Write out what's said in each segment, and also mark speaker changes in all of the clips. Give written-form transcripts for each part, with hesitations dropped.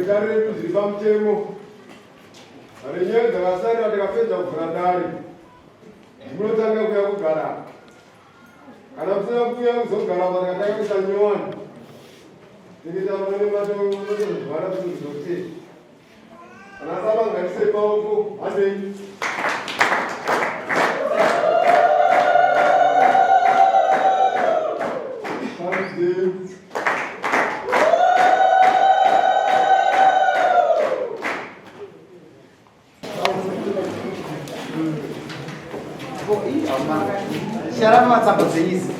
Speaker 1: Sekretari Zimbabwean Temo. Arenye darasani atakapenda kufradari. Mlotanga kuya kugara. Kana kusema kuya kuzogara bakataka kusanywana. Nikita mwana mato wala kuzote. Anasaba ngalise pauko ade.
Speaker 2: Sharama watsambodzeisi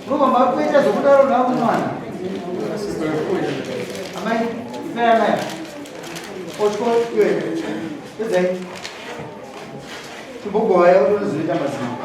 Speaker 2: roba makuita zvokudaro navo mwana amai ifera nayo otyo iwe edzai timbogowaya utonozoita mazima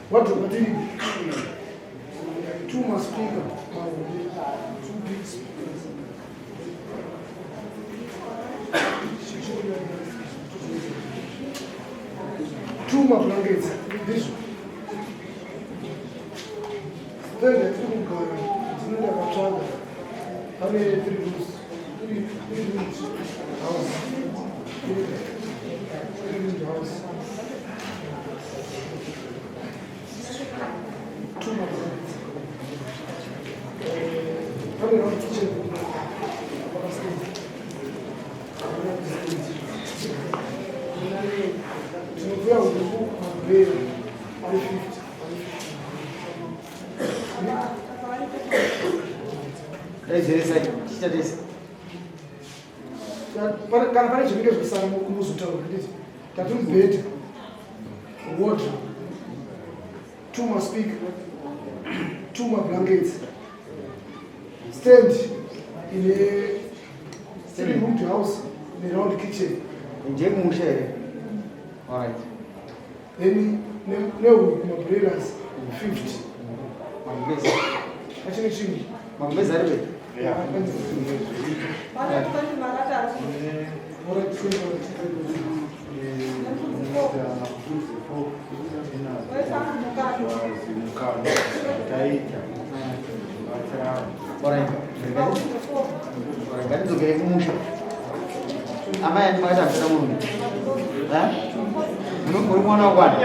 Speaker 3: What do you do? Two more speakers. Two big speakers. Two more blankets. This one. Then the two guys. It's not like a travel. How many 3 rooms? 3 rooms. House. 3 rooms house. Two more blankets. How many kitchen? Kana pane zvinenge zvisara muzotaura ndizvo tati mubhedha wardrobe 2 more speaker 2 more blankets stand in a 3-room house in a round kitchen
Speaker 2: njemusha here alright
Speaker 3: then umbrellas 50
Speaker 2: mabeza
Speaker 3: achine chinhu
Speaker 2: mabeza ari beti ngatidzokere kumusha amai ati makatambisa munhu uri mwana wakwani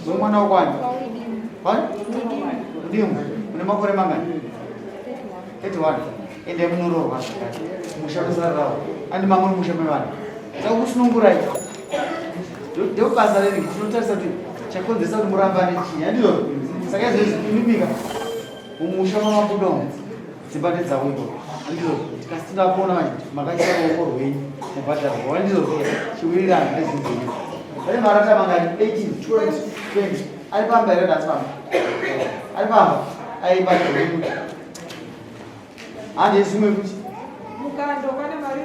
Speaker 2: uri mwana wakwani ndimu une makore mangani 31 ende munorohwa zvakati musha kusarirawo andi mamwe musha mevanhu saka kusunungurai ndio basa renyu tinotarisa kuti chakonzesa kuti murambane chii handizvo saka izvezvi kunimika mumusha mamabuda dzimba ndedzawo iko handizvo tikasitinda kuona manje makaisa ruoko rwenyu mubhadharwa handizvo chiwirirano nezvinzii ane marata mangani 18 20 ari pamba here dasi pamba ari pamba aibadharwenyu handi zvimwe kuti
Speaker 4: mukando pane mari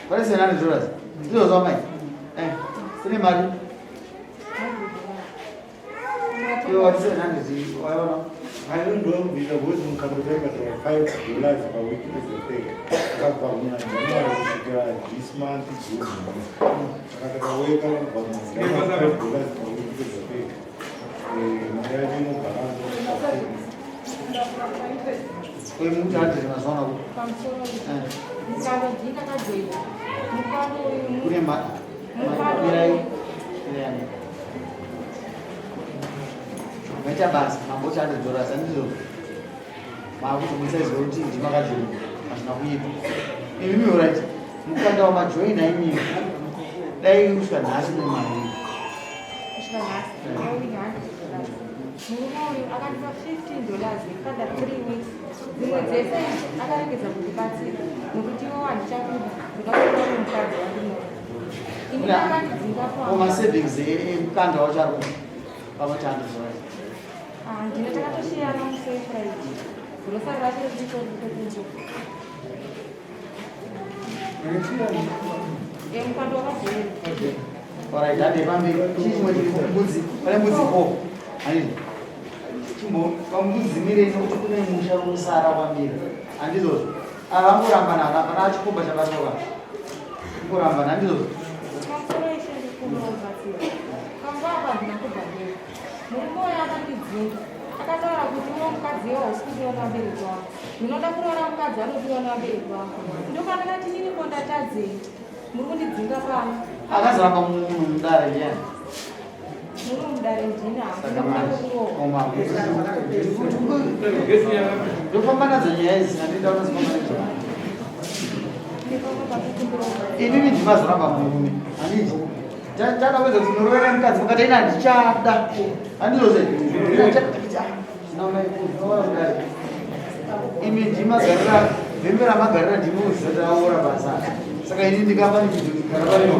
Speaker 2: pane $700 ndizvo zvamai sine mari iwo wati $700 waiona
Speaker 5: I don't know if the words in Canada $5 per week is the thing. This month is good. $5 per week is the thing.
Speaker 2: Foi muito antes de zona ku.
Speaker 4: mukando dzina kadzoita mukando
Speaker 2: Kune mirai yani. Mecha basi mambo chande dzora sandizo. Makuti musaizo kuti ndimakadzini. Asina kuipa. Imi mirai. Mukanda wa majoin aimi. Dai usika nasi nemari.
Speaker 4: usika nasi. murume uyu akandipa $15 kada 3 weeks. Dzimwe dzese akaregedza kundibatsira nokuti iwo handichakuda ndikatoona mukadzi wandinoda. Ini akandidzinga
Speaker 2: savings emukanda wacho ari pamachandizora
Speaker 4: ndine takatoshiyana musefuraiti rosari racho rechitoioo mukanda wakabheri
Speaker 2: alright ande pamberi chimwe chiri pane mbudzi 4 hanini pambudzi nokuti kune musha unosara kwambiri handizozvo avangorambana hapana achikomba chavatoka ngorambana handizozvo
Speaker 4: masoro eshe ndikunobatsira kambaba ndinakubhadhera murume uyo akandidzinga akataura kuti uno mukadzi wausi kudiona vabereki wako ndinoda kunoona mukadzi anodiona vabereki wako ndokana nati nini kondatadzei muri kundidzinga pano
Speaker 2: akazoramba munhu mudare ndiyani
Speaker 4: muri mudare ndini
Speaker 2: ndofamba nadzo nyaya idzi handida unozifamba nadzo inini ndimazoramba murume handiti tadawedza kuti murovera mukadzi mukati ina ndichada handizoze imi ndimagarira vembera magarira ndimuzataura basa saka ini ndikamba ndikaravarino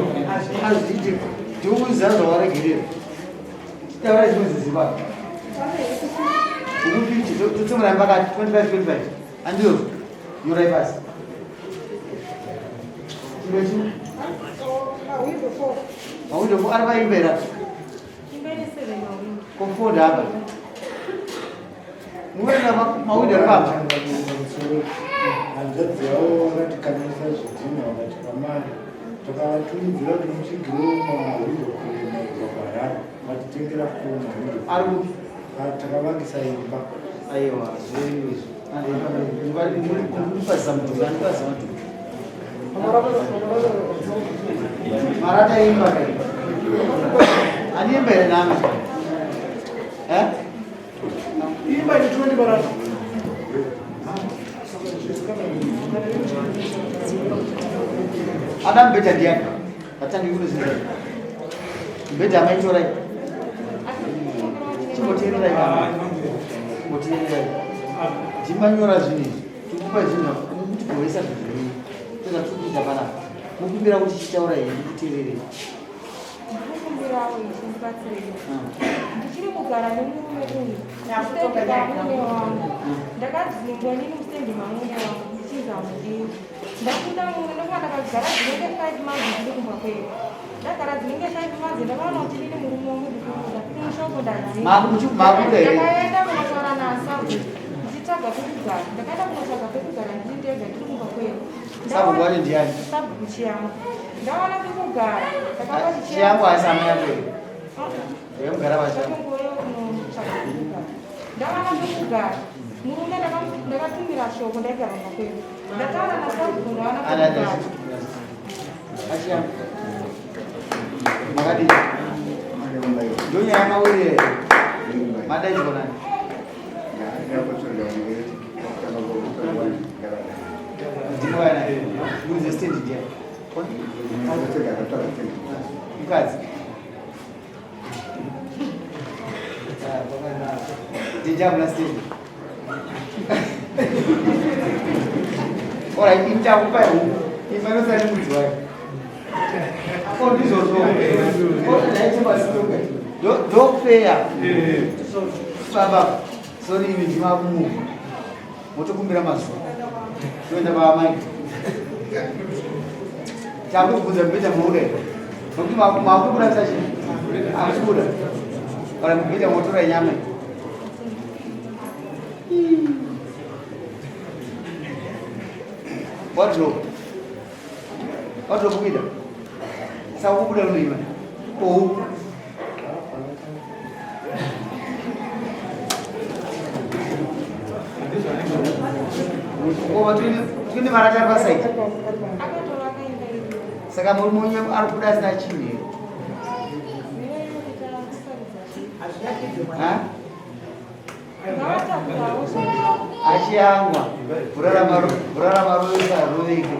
Speaker 2: azviti ndikukuziva zvawaregerera taura zvinoziziva uku50 totsemurai pakati 25 handizo nyorai pasi chimwe mawindopo ari paimbera kofunda apa muenda mawindo ari papa
Speaker 5: hanzvadzavo vatikanisa zvidhina vakati pamari takavatumidzira kuti muchigiro mawindo kumaigwagwarara vatitengera fona
Speaker 2: ari kupi
Speaker 5: takavakisa imba
Speaker 2: aiwa zvepazamudhuanipazamudhu marata imba aniimba here nami
Speaker 3: imba ine 20 marata
Speaker 2: ada mbeta ndiani atangi kunoziva mbeta amaitorai chimboteererai chimboteererai ndimanyora zvinhu tikupa zvinhu kutigovesa zvizvii toza tikuita panapa mukumbira kuti chitaura here ndikuteererei
Speaker 4: ndikukumbirawo ichi ndibatsirei ndichiri kugara nemurume uyu ndakutendekamume wangu ndakadzingwa nini musendi mamume wangu ndichizamudini ndakuda mumwe ndokuva ndakagara dzinenge 5 months ndiri kumba kwedu ndagara dzinenge 5 months ndakaona kuti nini murume wangu ndikuuda kumushopo ndakaenda kunotaura naasabhu ndichitsvaga pekugara ndakaenda kunotsvaga pekugara ndiri ndega ndiri kumba kwedu
Speaker 2: sabhukwani ndiani
Speaker 4: sabhu chiyangu ndawana pekugara ndakapa
Speaker 2: chiyangu asama yako yemugara vachako
Speaker 4: ndawana pekugara murume ndakatumira shoko ndaigara kumba kwedu ndataura nasabhu kunowana pekugara
Speaker 2: achiyangu makadii ndonyaya mawiri madaikonani ndinowana uze stendi ndiani mukadzi ndijamuna stendi orit imtakupai ifanosani mudzi wayo ndizvozvo ndofeya baba sori imi ndimamuva motokumbira mazuva toenda pavamai takubvunza mbeta mauda nokuti makubuda sachi akubuda kana mbeta motora nyama wadropu kuida saka kubuda unoima ou tine marata ari pasaiti saka murume ari kuda asina chini achiyangwa kurarama rovesa roveke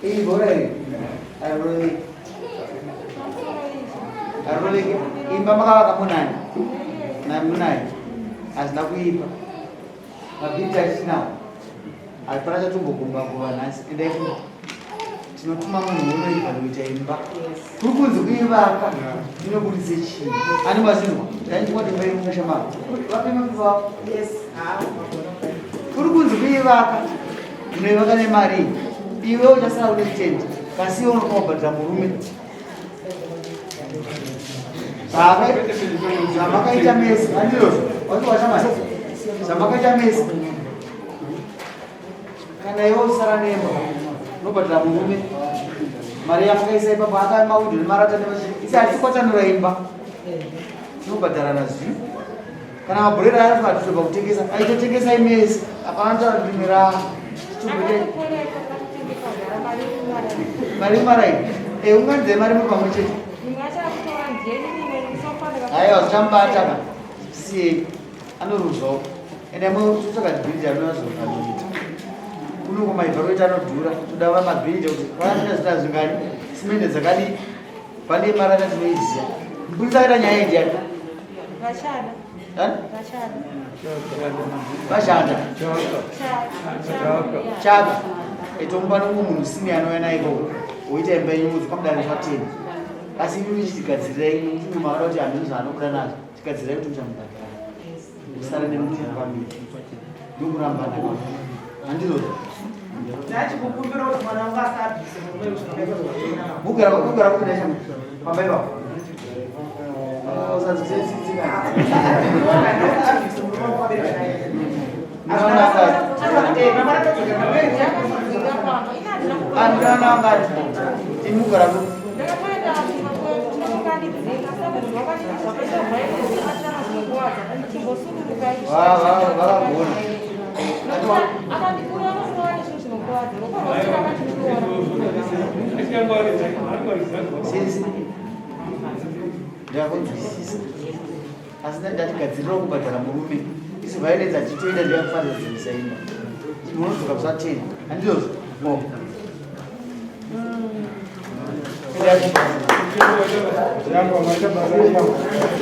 Speaker 2: iyi bhora iri aroveke Aroleke imba makavaka munani namunai hazina kuipa mabhiti atinawo hapana chatombogumbaguva nhasi endai tinotuma munhu unoipa noita imba kuri kunzi kuivaka inobudise chii ani mazinwa taindiwatimbairimusha mavo vapemekuva kuri kunzi kuivaka unoivaka nemari iwe uchasara une tende kasi iwe unokaubhadhira murume zamakaita mesi andizvo watiwashamai zamakaita mesi kana iwe usara nemba unobhadhira murume mari yamakaisa ipapo akamaudhi nemarata isi hatikwatanura imba tinobhadharana zvivi kana mabhurera ari padhuze pakutengesa aitotengesai mesi hapana tarimira mari marai unganzai mari mupamwe chete aiwa zvichambata siyei anoruzvawo ende mutosakadhibhirija anoazvokanoita kunongo maibvaroita anodhura toda vamabhirija kuti vaanoita zvita zvingani simende dzakadi pane marata tinoiziya mburisakaita nyaya indiani vashanda chaka etomupa nomwe munhu sini anouya naiko woita imba inyudzi kwamudana fateni asi imi chitigadzirirai imaoda kuti hanhu zvaanobuda nazvo tigadzirirai kuti muchamubhadhara usara nemutunhu pambiri ndokurambana handizvo
Speaker 6: ndachikukumbira kuti mwana wangu asabvise
Speaker 2: kugara kudaisha pamba ipapo usanzisetsitsika andinanangati imugara vakagona ndakunzwisisa asi ndatigadzirira kubhadhara murume isi vailedza tichitoenda ndiyakufanira zvimusaimba munozoka kusateni handizvozvo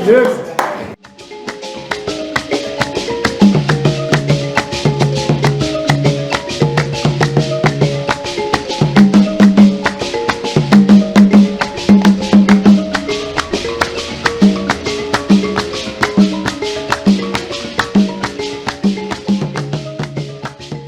Speaker 1: Next.